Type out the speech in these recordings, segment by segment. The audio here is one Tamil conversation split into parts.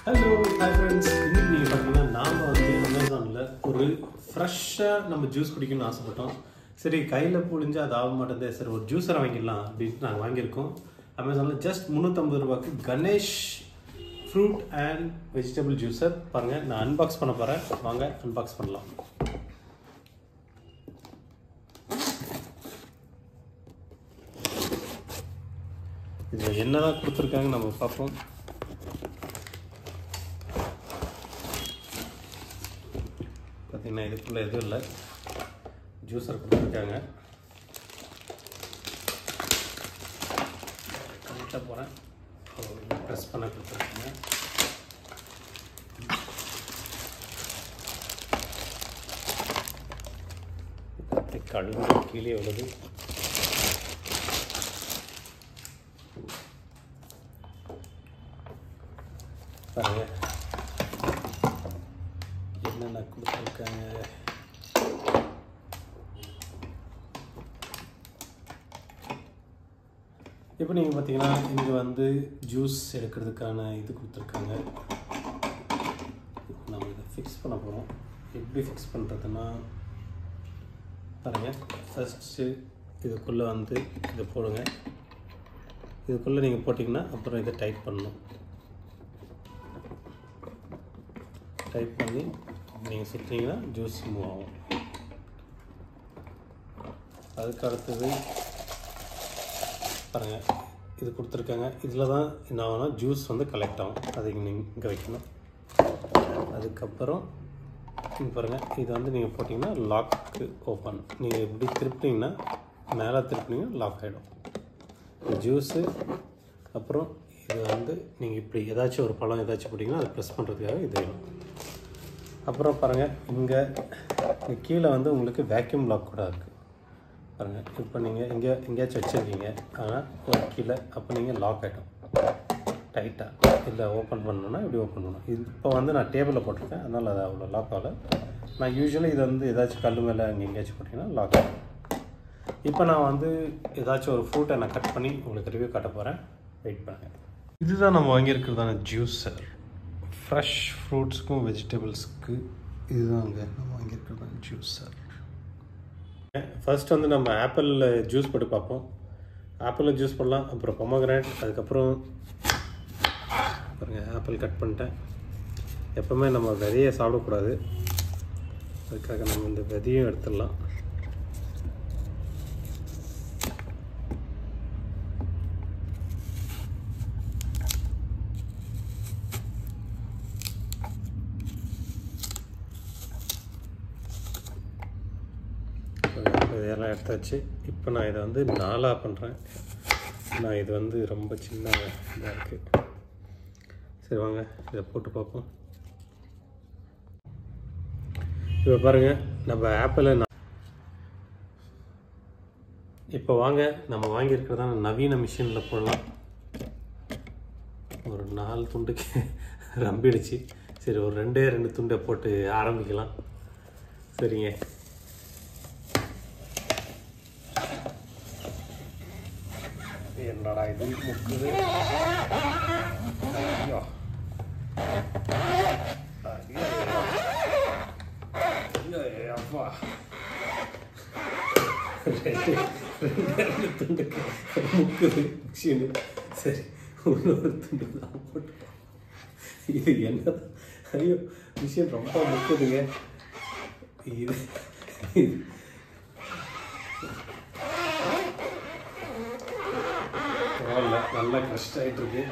ஹலோ ஹாய் ஃப்ரெண்ட்ஸ், இன்னைக்கு நீங்கள் பார்த்தீங்கன்னா நாம் வந்து அமேசானில் ஒரு ஃப்ரெஷ்ஷாக நம்ம ஜூஸ் குடிக்கணும்னு ஆசைப்பட்டோம். சரி, கையில் புழிஞ்சு அது ஆக மாட்டேங்குது, சரி ஒரு ஜூஸரை வாங்கிடலாம் அப்படின்ட்டு நாங்கள் வாங்கியிருக்கோம். அமேசானில் ஜஸ்ட் 350 ரூபாய்க்கு Ganesh fruit and vegetable juicer. பாருங்கள், நான் அன்பாக்ஸ் பண்ண போகிறேன். வாங்க அன்பாக்ஸ் பண்ணலாம். இதில் என்னதான் கொடுத்துருக்காங்க நம்ம பார்ப்போம். பார்த்தீங்கன்னா இதுக்குள்ளே எதுவும் இல்லை, ஜூஸர் கொடுத்துருக்காங்க. கரெக்டாக போகிறேன், ப்ரெஸ் பண்ண கொடுத்துருக்காங்க. கழுவு கீழே உள்ளது. பாருங்க என்னென்ன கொடுத்துருக்காங்க. இப்போ நீங்கள் பார்த்தீங்கன்னா இங்கே வந்து ஜூஸ் எடுக்கிறதுக்கான இது கொடுத்துருக்காங்க. நம்ம இதை ஃபிக்ஸ் பண்ண போகிறோம். எப்படி ஃபிக்ஸ் பண்ணுறதுன்னா பாருங்கள், ஃபஸ்ட்டு இதுக்குள்ளே வந்து இதை போடுங்க. இதுக்குள்ளே நீங்கள் போட்டிங்கன்னா அப்புறம் இதை டைட் பண்ணணும். டைப் பண்ணி நீங்கள் சுற்றிங்கன்னா ஜூஸ் மூவ் ஆகும். அதுக்கு அடுத்தது பாருங்கள், இது கொடுத்துருக்காங்க. இதில் தான் என்ன ஆகும்னா ஜூஸ் வந்து கலெக்ட் ஆகும். அதை நீங்கள் இங்கே வைக்கணும். அதுக்கப்புறம் இங்கே பாருங்கள், இது வந்து நீங்கள் போட்டிங்கன்னா லாக்கு ஓப்பன். நீங்கள் இப்படி திருப்பினீங்கன்னா, மேலே திருப்பினீங்கன்னா லாக் ஆகிடும் ஜூஸு. அப்புறம் இது வந்து நீங்கள் இப்படி ஏதாச்சும் ஒரு பழம் ஏதாச்சும் போட்டிங்கன்னா அதை ப்ரெஸ் பண்ணுறதுக்காக இது வேணும். அப்புறம் பாருங்கள், இங்கே கீழே வந்து உங்களுக்கு வேக்யூம் லாக் கூட இருக்குது. பாருங்கள், இப்போ நீங்கள் எங்கேயாச்சும் வச்சுருக்கீங்க, ஆனால் ஒரு கீழே, அப்போ நீங்கள் லாக் ஆகிடும் டைட்டாக. இல்லை ஓப்பன் பண்ணணுன்னா இப்படி ஓப்பன் பண்ணணும். இது இப்போ வந்து நான் டேபிளில் போட்டிருக்கேன், அதனால் அது அவ்வளோ லாக் ஆகலை. நான் யூஸ்வலி இது வந்து ஏதாச்சும் கல் மேலே அங்கே எங்கேயாச்சும் போட்டிங்கன்னா லாக் ஆகும். இப்போ நான் வந்து ஏதாச்சும் ஒரு ஃப்ரூட்டை நான் கட் பண்ணி உங்களுக்கு ரிவ்யூ காட்ட போகிறேன். வெயிட் பண்ணுங்கள். இதுதான் நம்ம வாங்கியிருக்கிறதான ஜூஸர். ஃப்ரெஷ் ஃப்ரூட்ஸுக்கும் வெஜிடபிள்ஸுக்கு இதுதாங்க நம்ம வாங்கியிருக்கிறதான ஜூஸர். ஃபர்ஸ்ட் வந்து நம்ம ஆப்பிளில் ஜூஸ் போட்டு பார்ப்போம். ஆப்பிளில் ஜூஸ் போடலாம், அப்புறம் பொமோகிரானேட், அதுக்கப்புறம் பாருங்கள் ஆப்பிள் கட் பண்ணிட்டேன். எப்போவுமே நம்ம விதையை சாப்பிடக்கூடாது, அதுக்காக நம்ம இந்த விதையும் எடுத்துடலாம். இதெல்லாம் எடுத்தாச்சு. இப்போ நான் இதை வந்து 4ஆக பண்ணுறேன். நான் இது வந்து ரொம்ப சின்ன இதாக இருக்குது. சரி வாங்க இதை போட்டு பார்ப்போம். இப்போ பாருங்கள், நம்ம ஆப்பிளை இப்போ வாங்க நம்ம வாங்கியிருக்கிறதான நவீன மிஷினில் போடலாம். ஒரு 4 துண்டுக்கு ரம்பிடுச்சு. சரி, ஒரு 2 துண்டை போட்டு ஆரம்பிக்கலாம். சரிங்க, என்னடா இது முக்குது. ஐயோ, அப்பா, 2 துண்டுக்கு முக்குது மிஷினு. சரி, இன்னொரு துண்டு தான் போட்டு. இது என்ன? ஐயோ, மிஷின் ரொம்ப முக்குதுங்க. இது நல்லா கஷ்டம் ஆகிட்டு இருக்கு.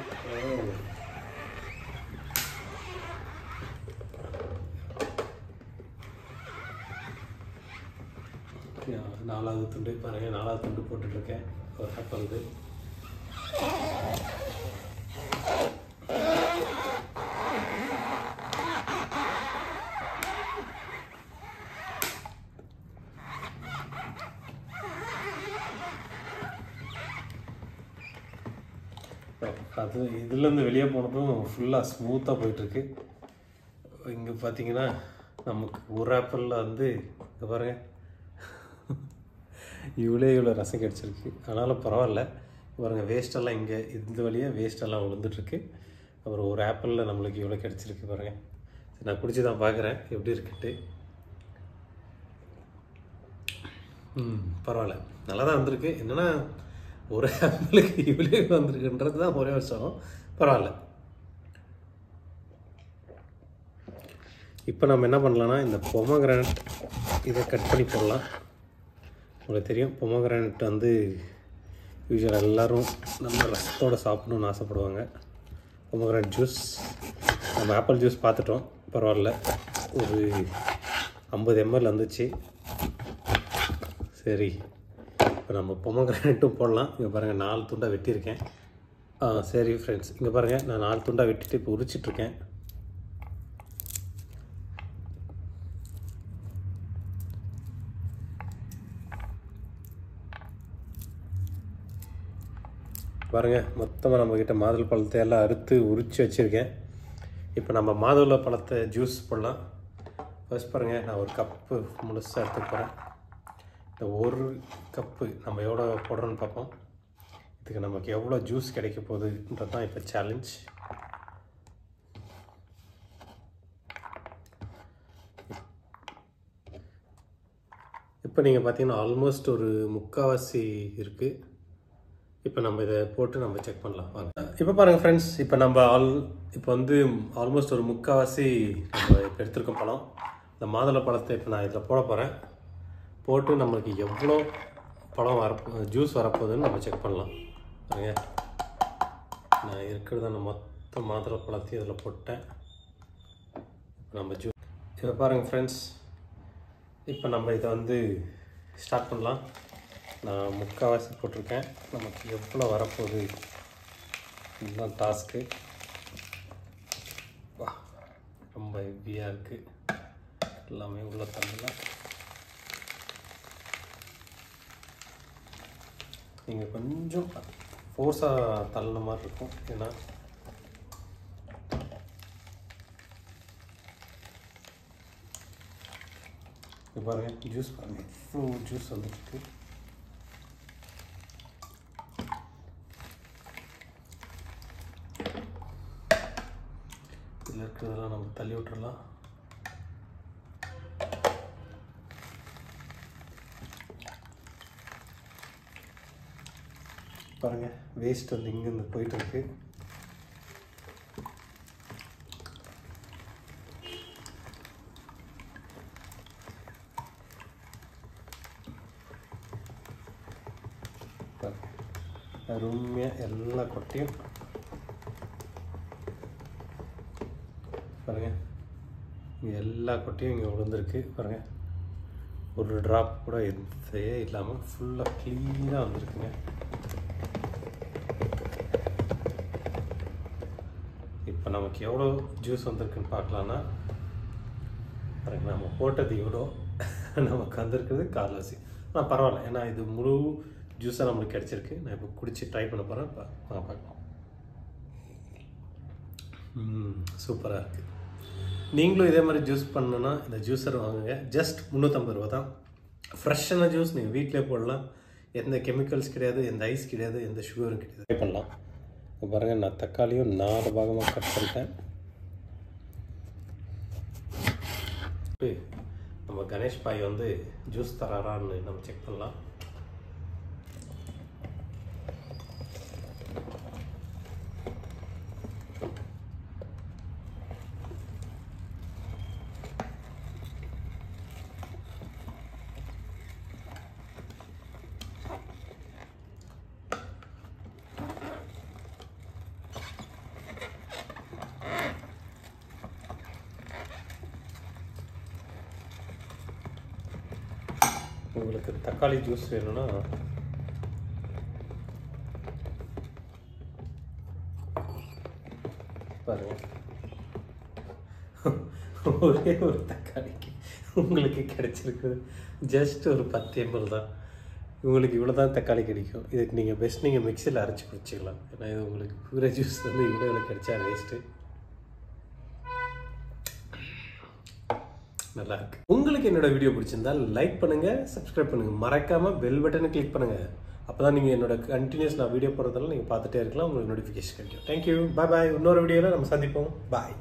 4வது துண்டு பாருங்கள், 4வது துண்டு போட்டுட்ருக்கேன். ஒரு ஆப்பிள் இது. அது இதுலேருந்து வெளியே போனதும் ஃபுல்லாக ஸ்மூத்தாக போயிட்டுருக்கு. இங்கே பார்த்தீங்கன்னா நமக்கு ஒரு ஆப்பிளில் வந்து இங்கே பாருங்கள் இவ்வளோ ரசம் கிடச்சிருக்கு. ஆனாலும் பரவாயில்ல. பாருங்கள், வேஸ்ட்டெல்லாம் இங்கே இந்த வழியாக வேஸ்ட்டெல்லாம் விழுந்துட்டுருக்கு. அப்புறம் ஒரு ஆப்பிளில் நம்மளுக்கு இவ்வளோ கிடச்சிருக்கு பாருங்கள். நான் குடிச்சு தான் பார்க்குறேன் எப்படி இருக்குன்ட்டு. பரவாயில்ல, நல்லா தான் வந்திருக்கு. என்னென்னா ஒரு ஆப்பிளுக்கு இவ்வளோ வந்திருக்குன்றது தான் ஒரே வருஷம். பரவாயில்ல. இப்போ நம்ம என்ன பண்ணலான்னா இந்த பொமோகிரானட் இதை கட் பண்ணி போடலாம். உங்களுக்கு தெரியும் பொமோகிரானட் வந்து யூஸ்வலாக எல்லோரும் நம்ம ரசத்தோடு சாப்பிடணுன்னு ஆசைப்படுவாங்க. பொமோகிரானட் ஜூஸ் நம்ம ஆப்பிள் ஜூஸ் பார்த்துட்டோம், பரவாயில்ல. ஒரு 50 ml வந்துச்சு. சரி, இப்போ நம்ம பொமோகிரானட்டும் போடலாம். இங்கே பாருங்கள் 4 துண்டாக வெட்டியிருக்கேன். சரி ஃப்ரெண்ட்ஸ், இங்கே பாருங்கள் நான் 4 துண்டாக வெட்டிட்டு இப்போ உரிச்சிட்ருக்கேன். பாருங்கள், மொத்தமாக நம்மக்கிட்ட மாதுளை பழத்தை எல்லாம் அறுத்து உரித்து வச்சுருக்கேன். இப்போ நம்ம மாதுளை பழத்தை ஜூஸ் போடலாம். ஃபர்ஸ்ட் பாருங்கள், நான் ஒரு கப்பு முழுசாக எடுத்துக்க போகிறேன். இந்த ஒரு கப்பு நம்ம எவ்வளோ போடுறோன்னு பார்ப்போம். இதுக்கு நமக்கு எவ்வளோ ஜூஸ் கிடைக்க போகுதுன்றது தான் இப்போ சேலஞ்ச். இப்போ நீங்கள் பார்த்தீங்கன்னா ஆல்மோஸ்ட் ஒரு முக்கால்வாசி இருக்குது. இப்போ நம்ம இதை போட்டு நம்ம செக் பண்ணலாம் வாங்க. இப்போ பாருங்கள் ஃப்ரெண்ட்ஸ், இப்போ வந்து ஆல்மோஸ்ட் ஒரு முக்கால்வாசி நம்ம இப்போ எடுத்துருக்கோம் பழம். இந்த மாதுளை பழத்தை இப்போ நான் இதில் போட போகிறேன். போட்டு நம்மளுக்கு எவ்வளோ பழம் ஜூஸ் வரப்போகுதுன்னு நம்ம செக் பண்ணலாம். பாருங்க, நான் இருக்கிறத நான் மொத்த மாதுளை பழத்தையும் இதில் போட்டேன். இப்போ நம்ம இப்போ பாருங்கள் ஃப்ரெண்ட்ஸ், இப்போ நம்ம இதை வந்து ஸ்டார்ட் பண்ணலாம். நான் முக்கால்வாசி போட்டிருக்கேன். நமக்கு எவ்வளோ வரப்போகுது இதுதான் டாஸ்க்கு. வா, ரொம்ப ஹெவியாக இருக்குது. எல்லாமே உள்ள தள்ளலாம். நீங்கள் கொஞ்சம் ஃபோர்ஸாக தள்ளின மாதிரி இருக்கும். ஏன்னா பாருங்கள், ஜூஸ் பாருங்கள், எவ்வளோ ஜூஸ் வந்துருக்கு. இதில் இருக்கிறதெல்லாம் நம்ம தள்ளி விட்டுறலாம். பாருங்கள், வேஸ்ட் வந்து இங்கேருந்து போயிட்டு இருக்கு. அருமையாக எல்லா கொட்டையும் பாருங்கள், இங்கே எல்லா கொட்டையும் இங்கே விழுந்துருக்கு. பாருங்கள், ஒரு ட்ராப் கூட எதுவே இல்லாமல் ஃபுல்லாக க்ளீனாக வந்திருக்குங்க. இப்போ நமக்கு எவ்வளோ ஜூஸ் வந்திருக்குன்னு பார்க்கலான்னா, பாருங்கள், நம்ம போட்டது எவ்வளோ நமக்கு வந்திருக்குது கால்வாசி. ஆனால் பரவாயில்ல, ஏன்னா இது முழு ஜூஸாக நம்மளுக்கு கிடச்சிருக்கு. நான் இப்போ குடிச்சு ட்ரை பண்ண போகிறேன். பார்க்கலாம். சூப்பராக இருக்குது. நீங்களும் இதே மாதிரி ஜூஸ் பண்ணணுன்னா இந்த ஜூஸர் வாங்குங்க. ஜஸ்ட் 350 ரூபா தான். ஃப்ரெஷ்ஷான ஜூஸ் நீங்கள் வீட்டிலே போடலாம். எந்த கெமிக்கல்ஸ் கிடையாது, எந்த ஐஸ் கிடையாது, எந்த சுகரும் கிடையாது. ட்ரை பண்ணலாம். பாருங்கள், நான் தக்காளியும் 4 பாகமாக கட் பண்ணிட்டேன். நம்ம கணேஷ் பாய் வந்து ஜூஸ் தராரான்னு நம்ம செக் பண்ணலாம். உங்களுக்கு தக்காளி ஜூஸ் வேணும்னா பாருங்க, ஒரே ஒரு தக்காளிக்கு உங்களுக்கு கிடைச்சிருக்குது ஜஸ்ட் ஒரு 10 ml தான். உங்களுக்கு இவ்வளோ தான் தக்காளி கிடைக்கும். இதுக்கு நீங்கள் பெஸ்ட் நீங்கள் மிக்சியில் அரைச்சி குடிச்சிக்கலாம். ஏன்னா இது உங்களுக்கு பூரா ஜூஸ் வந்து இவ்வளோ கிடைச்சா வேஸ்ட்டு. நல்லா இருக்கு. உங்களுக்கு என்னோட வீடியோ பிடிச்சிருந்தால் லைக் பண்ணுங்கள், சப்ஸ்கிரைப் பண்ணுங்கள், மறக்காமல் பெல் பட்டனை கிளிக் பண்ணுங்கள். அப்போ தான் நீங்கள் என்னோட கண்டினியூஸ் நான் வீடியோ போடுறதெல்லாம் நீங்கள் பார்த்துட்டே இருக்கலாம், உங்களுக்கு நோட்டிஃபிகேஷன் கிடைக்கும். தேங்க்யூ, பாய் பாய். இன்னொரு வீடியோவில் நம்ம சந்திப்போம். பாய்.